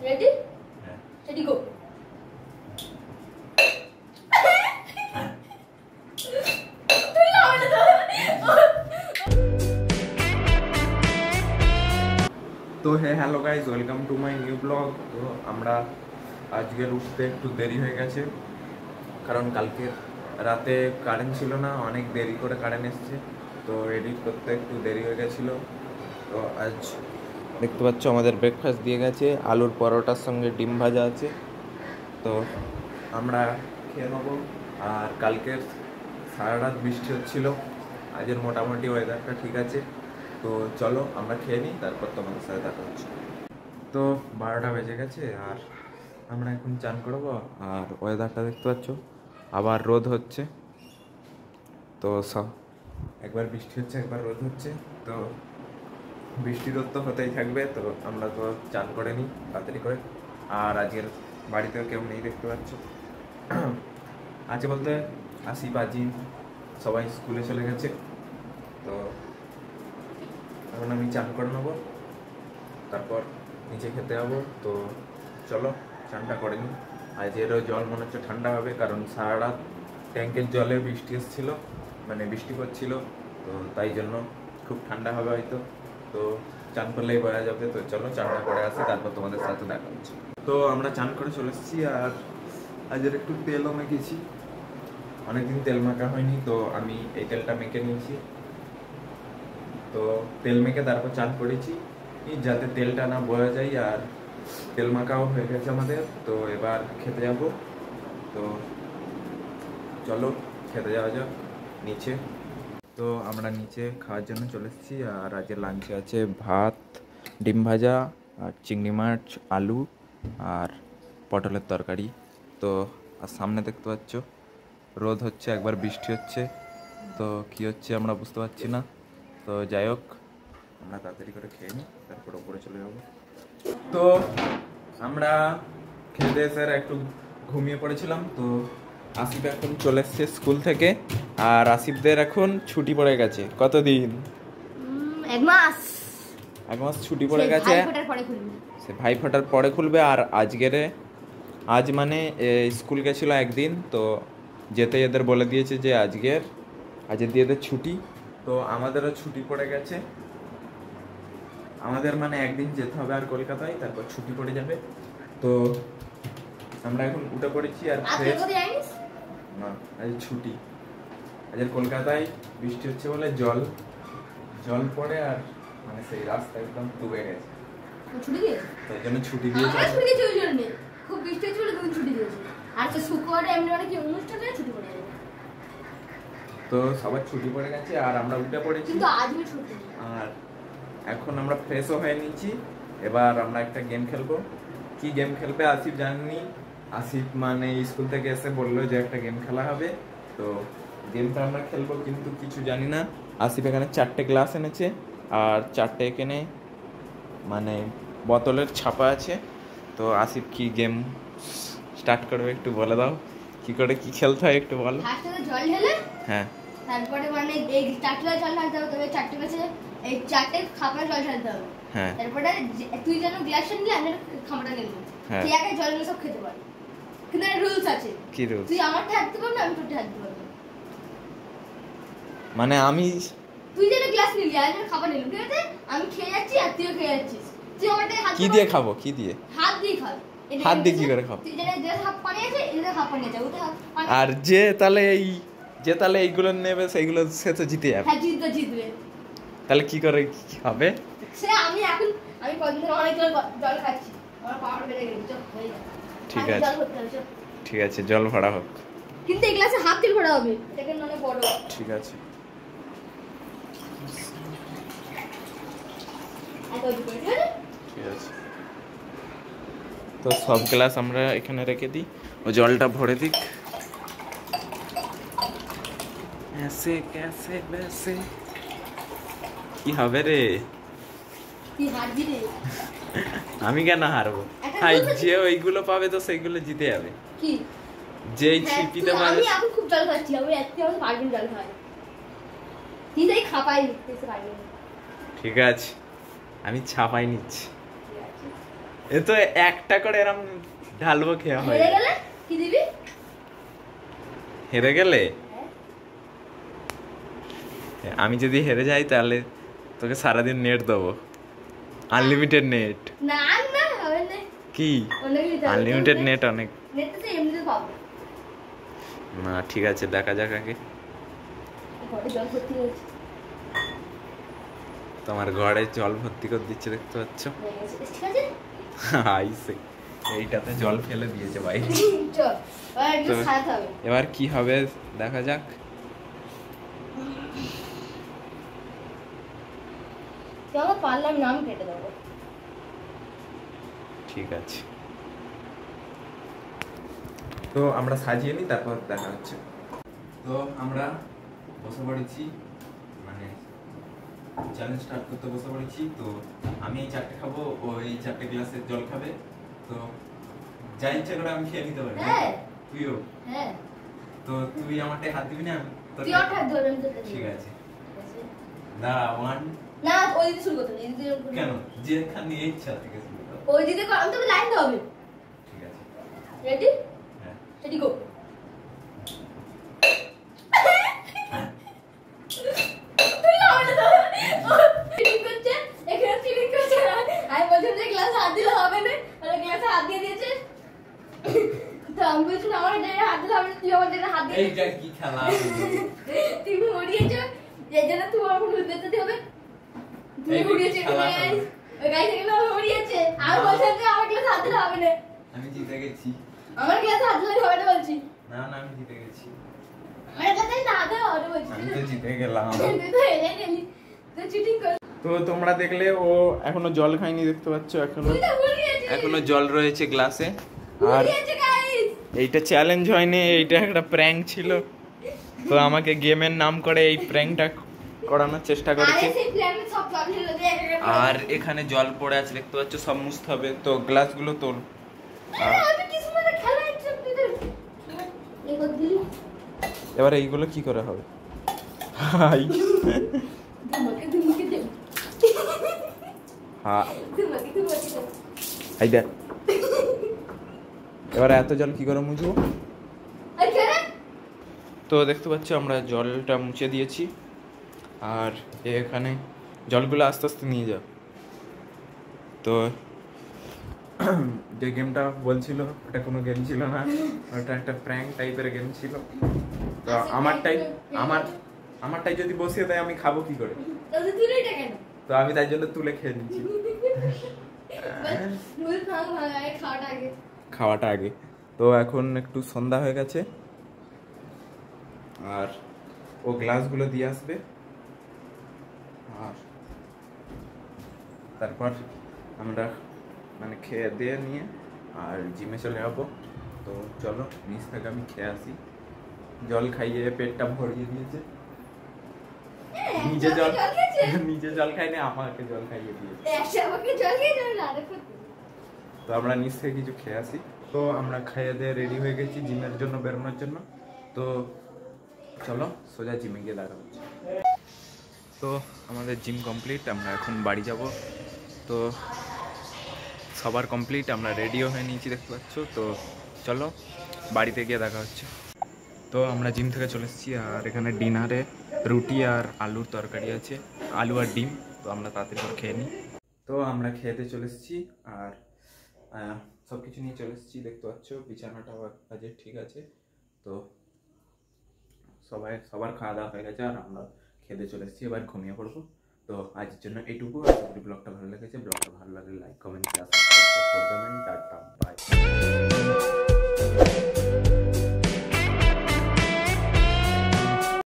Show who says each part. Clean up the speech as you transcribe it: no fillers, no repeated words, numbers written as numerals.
Speaker 1: Ready? Ready, go.
Speaker 2: তো hello guys, welcome to my new blog. তো আমরা আজকের উঠতে একটু দেরি হয়ে গেছে, কারণ কালকে রাতে কারেন্ট ছিল না, অনেক দেরি করে কারেন্ট এসছে, তো এডিট করতে একটু দেরি হয়ে গেছিলো। তো আজ দেখতে পাচ্ছ আমাদের ব্রেকফাস্ট দিয়ে গেছে, আলুর পরোটার সঙ্গে ডিম ভাজা আছে, তো আমরা খেয়ে নেবো। আর কালকে সারা রাত বৃষ্টি হচ্ছিল, আজের মোটামুটি ওয়েদারটা ঠিক আছে। তো চলো আমরা খেয়ে নিই, তারপর তোমাদের সাথে দেখা হচ্ছে। তো 12টা বেজে গেছে আর আমরা এখন চান করবো। আর ওয়েদারটা দেখতে পাচ্ছ, আবার রোদ হচ্ছে। তো সব একবার বৃষ্টি হচ্ছে, একবার রোদ হচ্ছে, তো বৃষ্টি রোদ তো হতেই থাকবে। তো আমরা তো চান করে নিই তাড়াতাড়ি করে। আর আজকের বাড়িতেও কেউ নেই দেখতে পাচ্ছ, আছে বলতে আসিফ, আজি সবাই স্কুলে চলে গেছে। তো এখন আমি চান করে নেবো, তারপর নিচে খেতে যাবো। তো চলো চানটা করে নিই। আজেরও জল মনে হচ্ছে ঠান্ডা হবে, কারণ সারা রাত ট্যাঙ্কের জলে বৃষ্টি এসেছিল, মানে বৃষ্টি পড়ছিল, তো তাই জন্য খুব ঠান্ডা হবে হয়তো। তো চান করলেই বোঝা যাবে। তো চলো চানটা করে আসি, তারপর তোমাদের সাথে দেখা হচ্ছে। তো আমরা চান করে চলে এসেছি, আর আজের একটু তেলও মেখেছি, অনেকদিন তেল মাখা হয়নি, তো আমি এই তেলটা মেখে নিয়েছি। তো তেল মেখে তারপর চান করেছি, যাতে তেলটা না বোঝা যায়। আর তেল মাখাও হয়ে গেছে আমাদের, তো এবার খেতে যাব। তো চলো খেতে যাওয়া যাক নিচে। তো আমরা নিচে খাওয়ার জন্য চলে এসেছি। আর আজকে লাঞ্চে আছে ভাত, ডিম ভাজা, আর চিংড়ি মাছ, আলু আর পটলের তরকারি। তো আর সামনে দেখতে পাচ্ছ রোদ হচ্ছে, একবার বৃষ্টি হচ্ছে, তো কী হচ্ছে আমরা বুঝতে পারছি না। তো যাই হোক, আমরা তাড়াতাড়ি করে খেয়ে নিই, তারপর ওপরে চলে যাবো। তো আমরা খেতে এসে একটু ঘুমিয়ে পড়েছিলাম। তো আসিফ এখন চলে এসছে স্কুল থেকে, আর আসিফদের এখন ছুটি পড়ে গেছে। কতদিন?
Speaker 1: এক মাস
Speaker 2: ছুটি পড়ে গেছে, সে ভাইফোঁটার পরে খুলবে। আর আজ মানে স্কুল গেছিল একদিন, তো যেতে এদের বলে দিয়েছে যে আজের দিয়ে এদের ছুটি। তো আমাদেরও ছুটি পড়ে গেছে, আমাদের মানে একদিন যেতে হবে আর কলকাতায়, তারপর ছুটি পড়ে যাবে। তো আমরা এখন উঠে পড়েছি। আর না, আজ ছুটি, আজের কলকাতায় বৃষ্টি হচ্ছে বলে জল পড়ে, আর মানে সেই রাস্তা একদম ডুবে গেছে, তাই জন্য ছুটি দিয়েছে।
Speaker 1: খুব বৃষ্টি হচ্ছে বলে ছুটি দিয়েছে। আর তো শুক্রবারে এমনি অনেক অনুষ্ঠানে ছুটি পড়ে যাবে,
Speaker 2: তো সবার ছুটি পড়ে গেছে আর আমরা উঠে পড়েছি।
Speaker 1: কিন্তু আজকে ছুটি।
Speaker 2: আর এখন আমরা ফ্রেশও হয়ে নিয়েছি, এবার আমরা একটা গেম খেলবো। কি গেম খেলবে আসিফ জানেনি, আসিফ মানে স্কুল থেকে এসে বললো যে একটা গেম খেলা হবে। তো গেমটা আমরা খেলবো, কিন্তু কিছু জানি না। আসিফ এখানে 4টে গ্লাস এনেছে, আর 4টে এখানে মানে বোতলের ছাপা আছে। তো আসিফ কি গেম স্টার্ট করবে একটু বলে দাও, কি করে কি খেলতে হয় একটু বলো।
Speaker 1: জল ঢেলে,
Speaker 2: হ্যাঁ,
Speaker 1: তারপরে মানে এই 4টে জল ঢালতে হবে, তবে 4টে কাছে এই 4টে খাবার জল ঢালতে হবে।
Speaker 2: হ্যাঁ,
Speaker 1: তারপরে তুই যেন গ্লাসটা নিলে আমি খাবারটা নিলাম, ঠিক আছে? জল সব খেতে পারি, কিন্তু একটা রুলস আছে।
Speaker 2: কি রুলস?
Speaker 1: তুই আমারটা হাত দিতে পারবি না, আমি তোরটা হাত দিতে পারবো।
Speaker 2: মানে
Speaker 1: তুই যেন গ্লাস নিলি আর যেন খাবার নিলি, ঠিক আছে? আমি খেয়ে যাচ্ছি আর তুইও খেয়ে যাচ্ছিস, তুই আমারটা হাত
Speaker 2: কি দিয়ে খাবো? কি দিয়ে?
Speaker 1: হাত দিয়ে খাবি।
Speaker 2: হাত দিয়ে কি করে খাবো?
Speaker 1: তুই যেন যে হাত পানি আছে এর হাত পানি আছে, ওটা হাত পানি।
Speaker 2: আর যে তাহলে এইগুলো নেবে সেইগুলো সে তো জিতে যাবে।
Speaker 1: হ্যাঁ, জিতবে।
Speaker 2: তাহলে কি করে কি হবে?
Speaker 1: সে আমি কদিন ধরে অনেক জল খাচ্ছি, আমার পাওয়ার বেড়ে গেছে। চল হয়ে যাবে,
Speaker 2: ঠিক আছে জল ভরা হোক,
Speaker 1: কিন্তু এই গ্লাসে হাফ তেল ভরা হবে, এটা অনেক বড়।
Speaker 2: ঠিক আছে। ঠিক আছে, তো সব গ্লাস আমরা এখানে রেখে দিই, ও জলটা ভরে দিক। ऐसे कैसे वैसे কি হবে রে?
Speaker 1: তুই হারবি রে।
Speaker 2: আমি কেন হারবো? হাই, যে ওইগুলো পাবে তো সেইগুলো জিতে যাবে।
Speaker 1: কি?
Speaker 2: যেই ছিপিতে পাবে।
Speaker 1: আমি এখন খুব জল খাচ্ছি, আমি একটু পারবি জল খাই, তুই যাই খাপাই নিতে পারবি।
Speaker 2: ঠিক আছে, আমি ছাপাই নিচ্ছি। এ তো একটা করে এরকম ঢালবো খেয়া হয়।
Speaker 1: হেরে গেলে কি দিবি?
Speaker 2: হেরে গেলে আমি যদি হেরে যাই তাহলে তোকে সারাদিন নেট দেবো, আনলিমিটেড নেট।
Speaker 1: না না হবে না।
Speaker 2: কি আনলিমিটেড নেট? অনেক
Speaker 1: নেট তো এমনিতে পাবো
Speaker 2: না। ঠিক আছে, দেখা যাক আগে।
Speaker 1: ঘরে জল ভর্তি হয়েছে।
Speaker 2: তোমার ঘরে জল ভর্তি করে দিচ্ছে, দেখতে পাচ্ছ?
Speaker 1: ঠিক আছে
Speaker 2: আইসে এইটাতে জল ফেলে দিয়েছে ভাই।
Speaker 1: চল এবার একটু সাজাতে হবে।
Speaker 2: এবার কি হবে দেখা যাক।
Speaker 1: চলো পারলাম নাম কেটে দেবো।
Speaker 2: ঠিক আছে, তো আমরা সাজিয়ে নিই, তারপর দেখা হচ্ছে। তো আমরা বসে পড়েছি, মানে চ্যালেঞ্জ স্টার্ট করতে বসে পড়েছি। তো আমি এই 4টে খাবো, ও এই 4টে গ্লাসের জল খাবে। তো যা ইচ্ছা করে আমি খেয়ে নিতে পারি।
Speaker 1: হ্যাঁ
Speaker 2: তুইও?
Speaker 1: হ্যাঁ।
Speaker 2: তো তুই আমারটায় হাত দিবি না?
Speaker 1: তুই ওর হাত ধরে আমি তোকে
Speaker 2: ঠিক আছে, দাঁড়া। 1
Speaker 1: না ওই দিকে শুরু করতে দিদি।
Speaker 2: কেন? যেখানে ইচ্ছা থেকে শুরু কর।
Speaker 1: ওই দিকে কর, আমি তোকে লাইন দেব।
Speaker 2: ঠিক আছে,
Speaker 1: রেডি?
Speaker 2: হ্যাঁ
Speaker 1: রেডি গো।
Speaker 2: এইটা কি খেলা?
Speaker 1: তুই মরিয়েছ এই জন্য তুই আমার ভুল দিতে হবে। তুই মরিয়েছ ওই গাই থেকে না মরিয়েছে। আর বলছেন যে আমার ক্লাসে হাত দিলে হবে না।
Speaker 2: আমি জিতে গেছি।
Speaker 1: আমার ক্লাসে হাত দিলে হবে না বলছি।
Speaker 2: না না, আমি জিতে গেছি।
Speaker 1: আমার কাছে না হাত দেওয়া হবে বলছি।
Speaker 2: আমি তো জিতে গেলাম।
Speaker 1: তুই তো হেরে গেলি। তুই চিটিং কর।
Speaker 2: তো তোমরা দেখলে ও এখনো জল খায়নি, দেখতে পাচ্ছ?
Speaker 1: তুই তো মরিয়েছিস।
Speaker 2: এখনো জল রয়েছে গ্লাসে। আর
Speaker 1: মরিয়েছে গাইস।
Speaker 2: এইটা চ্যালেঞ্জ হয়নি, এইটা একটা প্র্যাঙ্ক ছিল। তো আমাকে গেমের নাম করে এই প্র্যাঙ্কটা করানোর চেষ্টা করেছে।
Speaker 1: আরে সেই প্ল্যানে সব জল ঢেলে দে একটা।
Speaker 2: আর এখানে জল পড়ে আছে, দেখতে পাচ্ছ? সব মুছতে হবে। তো গ্লাসগুলো তোল।
Speaker 1: আরে আমি কিছু মানে খেলা ইচ্ছে তুই এগো দিলি।
Speaker 2: এবারে এইগুলো কি করে হবে? হাই
Speaker 1: ধুমকে দে।
Speaker 2: হ্যাঁ,
Speaker 1: ধুমকে দে।
Speaker 2: হাই দেখ। এবারে এত জল কি করে মুছবো?
Speaker 1: আরে
Speaker 2: তো দেখতে পাচ্ছ আমরা জলটা মুছে দিয়েছি। আর এখানে জলগুলো আস্তে আস্তে নিয়ে যাও। তো যে গেমটা বলছিল ওটা কোনো গেম ছিল না, ওটা একটা প্র্যাঙ্ক টাইপের গেম ছিল। তো আমারটাই যদি বসিয়ে দেয় আমি খাবো কি করে?
Speaker 1: তাহলে তুই এটা কেন?
Speaker 2: তো আমি তাই জন্য তুলে খেয়ে নিচ্ছি।
Speaker 1: নুল খাওয়া খাওয়াটা আগে।
Speaker 2: খাওয়াটা আগে। তো এখন একটু সন্ধ্যা হয়ে গেছে, আর ও গ্লাসগুলো দিয়ে আসবে, আর তারপর আমরা মানে খেয়ে দিয়ে নিয়ে আর জিমে চলে যাবো। তো চলো নিচ থেকে আমি খেয়ে আসি। জল খাইয়ে পেটটা ভরিয়ে দিয়েছে। নিজে জল খাইনি, আমাকে জল খাইয়ে দিয়েছে। তো আমরা নিচ থেকে কিছু খেয়ে আসি। তো আমরা খাইয়ে দিয়ে রেডি হয়ে গেছি জিমের জন্য বেরোনোর জন্য। তো চলো সোজা জিমে গিয়ে দেখা হচ্ছে। তো আমাদের জিম কমপ্লিট, আমরা এখন বাড়ি যাব। তো সবার কমপ্লিট, আমরা রেডিও হয়ে নিয়েছি, দেখতে পাচ্ছ। তো চলো বাড়িতে গিয়ে দেখা হচ্ছে। তো আমরা জিম থেকে চলে এসেছি, আর এখানে ডিনারে রুটি আর আলুর তরকারি আছে, আলু আর ডিম। তো আমরা তাড়াতাড়ি করে খেয়ে নিই। তো আমরা খেতে চলে এসেছি, আর সব কিছু নিয়ে চলে এসেছি, দেখতে পাচ্ছ। বিছানাটাও কাজে ঠিক আছে। তো সবার খাওয়া দাওয়া হয়ে গেছে, আর আমরা খেতে চলে এসেছি, এবার ঘুমিয়ে পড়বো। তো আজকের জন্য এইটুকু। আশা করি ব্লগটা ভালো লেগেছে। ব্লগটা ভালো লাগলে লাইক, কমেন্ট, শেয়ার, সাবস্ক্রাইব করে দেবেন। Tata, by.